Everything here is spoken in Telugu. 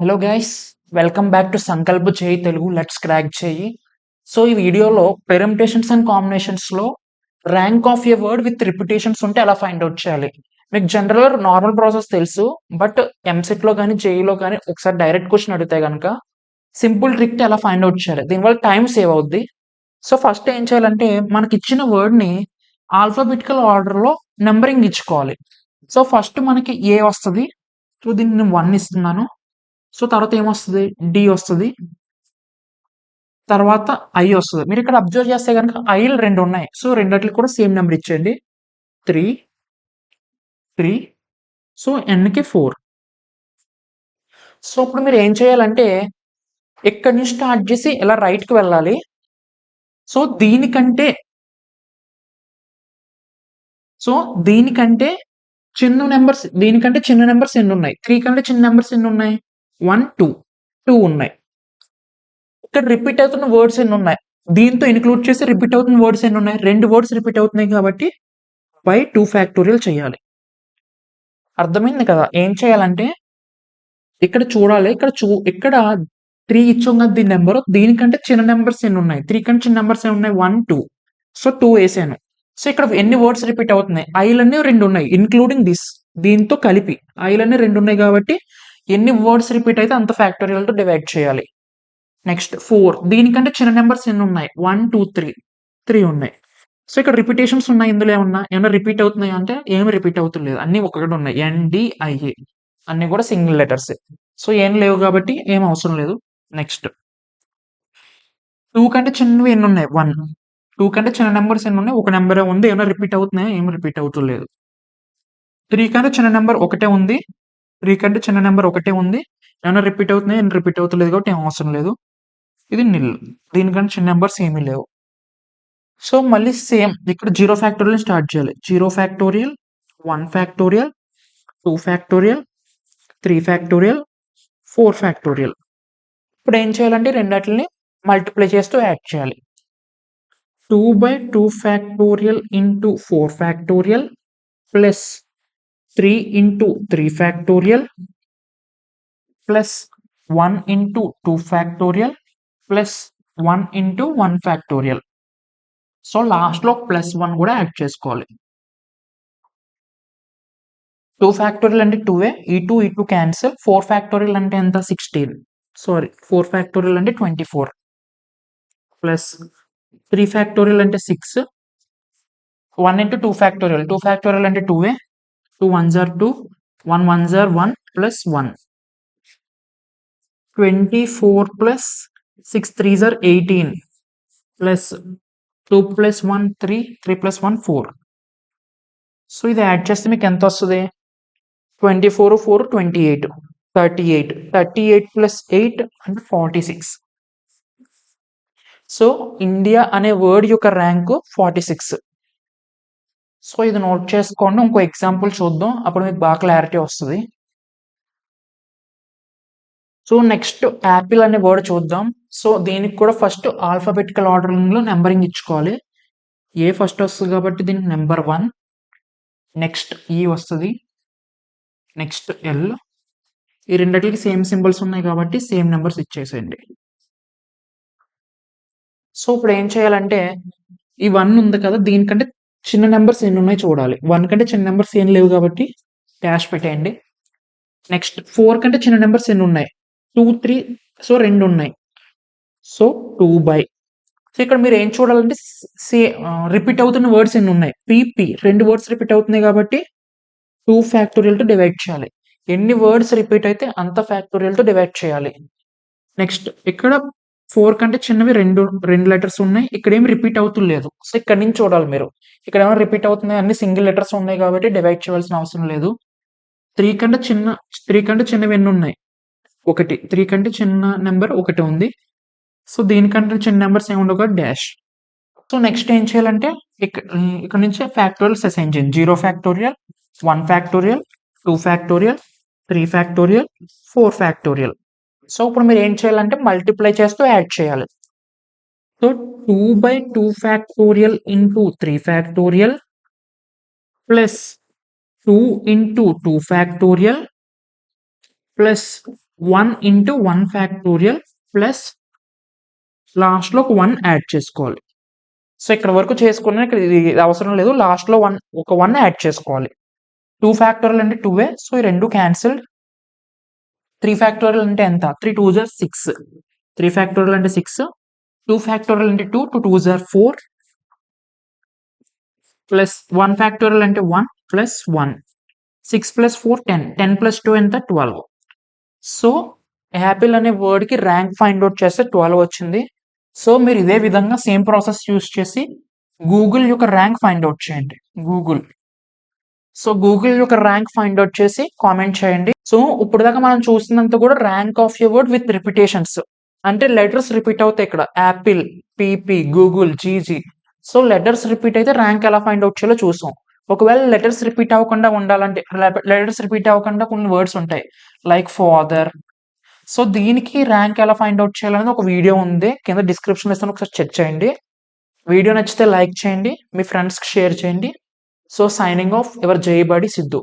Hello guys, welcome back to Sankalp చేయి తెలుగు లెట్స్ క్రాక్ చేయి. సో ఈ వీడియోలో పెర్ముటేషన్స్ అండ్ కాంబినేషన్స్లో rank of a word with repetitions ఉంటే ఎలా ఫైండ్ అవుట్ చేయాలి. మీకు జనరల్గా నార్మల్ ప్రాసెస్ తెలుసు, బట్ ఎంసెట్లో కానీ జేఈలో కానీ ఒకసారి డైరెక్ట్ క్వశ్చన్ అడిగితే కనుక సింపుల్ ట్రిక్ ఎలా ఫైండ్ అవుట్ చేయాలి, దీనివల్ల టైం సేవ్ అవుద్ది. సో ఫస్ట్ ఏం చేయాలంటే మనకి ఇచ్చిన వర్డ్ని ఆల్ఫాబెటికల్ ఆర్డర్లో నెంబరింగ్ ఇచ్చుకోవాలి. సో ఫస్ట్ మనకి ఏ వస్తుంది, సో దీన్ని నేను 1 ఇస్తున్నాను. సో తర్వాత ఏమొస్తది, డి వస్తది. తర్వాత ఐ వస్తది. మీరిక్కడ అబ్జర్వ్ చేస్తే గనక ఐలు 2 ఉన్నాయి. సో రెండిట్లకి కూడా సేమ్ నెంబర్ ఇచ్చేయండి. 3, 3. సో ఎన్‌కి 4. సో ఇప్పుడు మీరు ఏం చేయాలంటే ఇక్కడి నుంచి స్టార్ట్ చేసి ఇలా రైట్‌కి వెళ్ళాలి. సో సో దీనికంటే దీనికంటే చిన్న నంబర్స్ ఎన్నున్నాయి? 3 కంటే చిన్న నంబర్స్ ఎన్నున్నాయి? 1, 2. 2 ఉన్నాయి. ఇక్కడ రిపీట్ అవుతున్న వర్డ్స్ ఎన్నున్నాయి? దీంతో ఇన్క్లూడ్ చేసి రిపీట్ అవుతున్న వర్డ్స్ ఎన్నున్నాయి? 2 వర్డ్స్ రిపీట్ అవుతున్నాయి కాబట్టి బై 2 ఫ్యాక్టోరియల్ చేయాలి. అర్థమైంది కదా? ఏం చేయాలంటే ఇక్కడ చూడాలి. ఇక్కడ 3 ఇచ్చాం కదా దీని నెంబరు. దీనికంటే చిన్న నెంబర్స్ ఎన్నున్నాయి? 3 కంటే చిన్న నెంబర్స్ ఎన్నున్నాయి? 1, 2. సో 2 ఏసాను. సో ఇక్కడ ఎన్ని వర్డ్స్ రిపీట్ అవుతున్నాయి? ఐలన్నీ 2 ఉన్నాయి. Including this. దీంతో కలిపి ఐలన్నీ 2 ఉన్నాయి కాబట్టి ఎన్ని వర్డ్స్ రిపీట్ అయితే అంత ఫ్యాక్టోరియల్‌తో డివైడ్ చేయాలి. నెక్స్ట్ 4. దీనికంటే చిన్న నెంబర్స్ ఎన్నున్నాయి? 1, 2, 3. 3 ఉన్నాయి. సో ఇక్కడ రిపిటేషన్స్ ఉన్నాయి. ఇందులో ఏమన్నా రిపీట్ అవుతున్నాయా అంటే ఏమి రిపీట్ అవుతలేదు. అన్నీ ఒక్కటే ఉన్నాయి. ఎన్‌డిఐఏ అన్నీ కూడా సింగిల్ లెటర్సే. సో ఏం లేవు కాబట్టి ఏం అవసరం లేదు. నెక్స్ట్ 2 కంటే చిన్నవి ఎన్నున్నాయి? 1. 2 కంటే చిన్న నంబర్స్ ఎన్నున్నాయి? ఒక నంబరే ఉంది. ఏమైనా రిపీట్ అవుతున్నాయా? ఏమి రిపీట్ అవుతలేదు. 3 కంటే చిన్న నంబర్ ఒకటే ఉంది. 3 కంటే చిన్న నంబర్ ఒకటే ఉంది. ఏమైనా రిపీట్ అవుతున్నాయా? ఏం రిపీట్ అవుతలేదు కాబట్టి ఏం అవసరం లేదు. ఇది నిల్. దీనికంటే చిన్న నంబర్స్ ఏమీ లేవు. సో మళ్ళీ సేమ్ ఇక్కడ 0 ఫ్యాక్టోరియల్ స్టార్ట్ చేయాలి. 0 factorial, 1 factorial, 2 factorial, 3 factorial, 4 factorial. ఇప్పుడు ఏం చేయాలంటే రెండిటిని మల్టిప్లై చేస్తూ యాడ్ చేయాలి. 2/2 factorial into 4 factorial plus 3 into 3 factorial plus 1 into 2 factorial plus 1 into 1 factorial. So లాస్ట్‌లో +1 కూడా యాడ్ చేసుకోవాలి. 2 ఫ్యాక్టోరియల్ అంటే 2 ఈ 2 క్యాన్సిల్. 4 ఫ్యాక్టోరియల్ అంటే ఎంత? 16. సారీ, 4 ఫ్యాక్టోరియల్ అంటే 24 ప్లస్ 3 ఫ్యాక్టోరియల్ అంటే 6. 1 ఇంటూ 2 ఫ్యాక్టోరియల్. 2 ఫ్యాక్టోరియల్ అంటే 2. 2 1s are 2, 1 1s are 1 plus 1. 24 plus 6 3s are 18 plus 2 plus 1 3, 3 plus 1 4. So ఇది యాడ్ చేస్తే మీకు ఎంత వస్తుంది? 24 4 28, 38. 38 ప్లస్ 8 అంటే 46. సో ఇండియా అనే వర్డ్ యొక్క ర్యాంకు 46. సో ఇది నోట్ చేసుకోండి. ఇంకో ఎగ్జాంపుల్ చూద్దాం, అప్పుడు మీకు బాగా క్లారిటీ వస్తుంది. సో నెక్స్ట్ యాపిల్ అనే వర్డ్ చూద్దాం. సో దీనికి కూడా ఫస్ట్ ఆల్ఫాబెటికల్ ఆర్డరింగ్లో నెంబరింగ్ ఇచ్చుకోవాలి. ఏ ఫస్ట్ వస్తుంది కాబట్టి దీనికి నెంబర్ 1. నెక్స్ట్ ఈ వస్తుంది. Next L. ఈ రెండిటికి సేమ్ సింబల్స్ ఉన్నాయి కాబట్టి సేమ్ నెంబర్స్ ఇచ్చేసేయండి. సో ఇప్పుడు ఏం చేయాలంటే ఈ 1 ఉంది కదా, దీనికంటే చిన్న నెంబర్స్ ఎన్ని ఉన్నాయి చూడాలి. 1 కంటే చిన్న నెంబర్స్ ఏం లేవు కాబట్టి డాష్ పెట్టేయండి. నెక్స్ట్ 4 కంటే చిన్న నెంబర్స్ ఎన్ని ఉన్నాయి? 2 3. సో 2 ఉన్నాయి. సో 2/. సో ఇక్కడ మీరు ఏం చూడాలంటే రిపీట్ అవుతున్న వర్డ్స్ ఎన్ని ఉన్నాయి? పీపీ 2 వర్డ్స్ రిపీట్ అవుతున్నాయి కాబట్టి 2 ఫ్యాక్టోరియల్‌తో డివైడ్ చేయాలి. ఎన్ని వర్డ్స్ రిపీట్ అయితే అంత ఫ్యాక్టోరియల్‌తో డివైడ్ చేయాలి. నెక్స్ట్ ఇక్కడ 4 కంటే చిన్నవి 2 లెటర్స్ ఉన్నాయి. ఇక్కడేమి రిపీట్ అవుతులేదు. సో ఇక్కడి నుంచి చూడాలి మీరు. ఇక్కడేమో రిపీట్ అవుతున్నాయి, అన్ని సింగిల్ లెటర్స్ ఉన్నాయి కాబట్టి డివైడ్ చేయాల్సిన అవసరం లేదు. 3 కంటే చిన్నవి ఎన్ని ఉన్నాయి? 1. 3 కంటే చిన్న నెంబర్ 1 ఉంది. సో దీనికంటే చిన్న నెంబర్స్ ఏమి ఉండవు కాబట్టి డాష్. సో నెక్స్ట్ ఏం చేయాలంటే ఇక్కడ నుంచి ఫ్యాక్టోరియల్స్ అసైన్ చేయండి. 0 factorial, 1 factorial, 2 factorial, 3 factorial, 4 factorial. So ఇప్పుడు మీరు ఏం చేయాలంటే మల్టిప్లై చేస్తూ యాడ్ చేయాలి. So 2/2 factorial into 3 factorial plus 2 into 2 factorial plus 1 into 1 factorial plus లాస్ట్లో ఒక 1 యాడ్ చేసుకోవాలి. సో ఇక్కడ వరకు చేసుకున్నా ఇక్కడ ఇది అవసరం లేదు. లాస్ట్లో ఒక 1 యాడ్ చేసుకోవాలి. 2 ఫ్యాక్టోరియల్ అంటే 2 సో ఈ రెండు క్యాన్సిల్డ్. 3 ఫ్యాక్టోరియల్ అంటే ఎంత? 3 2 జార్ 6. 3 ఫ్యాక్టోరియల్ అంటే 6. 2 ఫ్యాక్టోరియల్ అంటే 2 2 2 జార్ 4 ప్లస్ 1 ఫ్యాక్టోరియల్ అంటే 1 ప్లస్ 1 6 ప్లస్ 4 10 10 ప్లస్ 2 ఎంత? 12. సో యాపిల్ అనే వర్డ్కి ర్యాంక్ ఫైండ్ అవుట్ చేస్తే 12 వచ్చింది. సో మీరు ఇదే విధంగా సేమ్ ప్రాసెస్ యూస్ చేసి గూగుల్ యొక్క ర్యాంక్ ఫైండ్ అవుట్ చేయండి. గూగుల్ యొక్క ర్యాంక్ ఫైండ్ అవుట్ చేసి కామెంట్ చేయండి. సో ఇప్పుడు దాకా మనం చూసినంత కూడా rank of your word with repetitions, అంటే లెటర్స్ రిపీట్ అవుతాయి ఇక్కడ. Apple, PP, Google, GG. So letters repeat అయితే ర్యాంక్ ఎలా ఫైండ్ అవుట్ చేయాలో చూసాం. ఒకవేళ లెటర్స్ రిపీట్ అవ్వకుండా ఉండాలంటే, లెటర్స్ రిపీట్ అవ్వకుండా కొన్ని వర్డ్స్ ఉంటాయి లైక్ ఫాదర్. సో దీనికి ర్యాంక్ ఎలా ఫైండ్ అవుట్ చేయాలనేది ఒక వీడియో ఉంది, కింద డిస్క్రిప్షన్ ఇస్తాను, ఒకసారి చెక్ చేయండి. వీడియో నచ్చితే లైక్ చేయండి, మీ ఫ్రెండ్స్కి షేర్ చేయండి. సో సైనింగ్ ఆఫ్ యువర్ జయబడి సిద్ధు.